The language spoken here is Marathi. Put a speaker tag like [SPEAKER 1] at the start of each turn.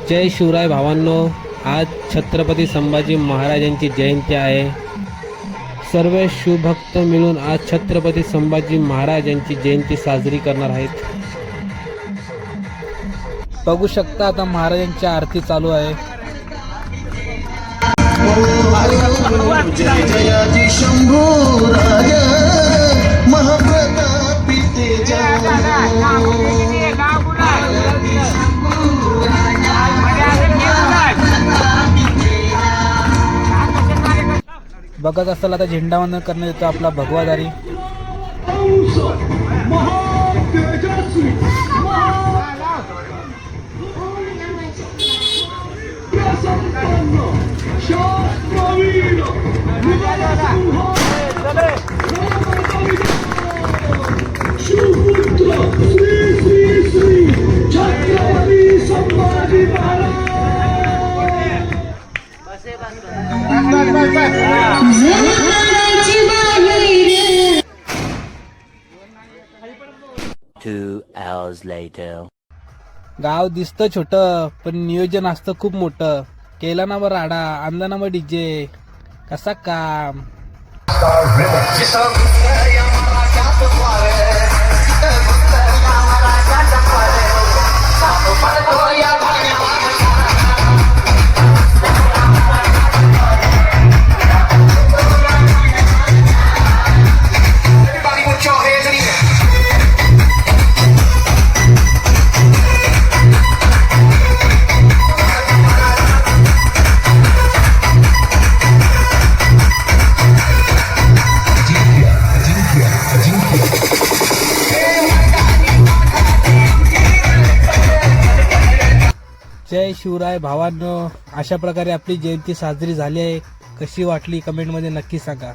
[SPEAKER 1] जय शिवराय भावांनो, आज छत्रपती संभाजी महाराजांची जयंती आहे। सर्व शिवभक्त मिळून आज छत्रपती संभाजी महाराजांची जयंती साजरी करणार आहेत। बघू शकता आता महाराजांची आरती चालू आहे।
[SPEAKER 2] जय जयाजी शंभू राज महाप्रतापी तेजा
[SPEAKER 3] बघत असाल आता झेंडावंदन करण्यात येतो आपला भगवादारी। गाव दिसतं छोटं पण नियोजन असतं खूप मोठं। केला ना मग राडा, आणला ना मग डीजे, कसा काम। जय शिवराय भावांनो, अशा प्रकारे आपली जयंती साजरी झाली आहे। कशी वाटली कमेंटमध्ये नक्की सांगा।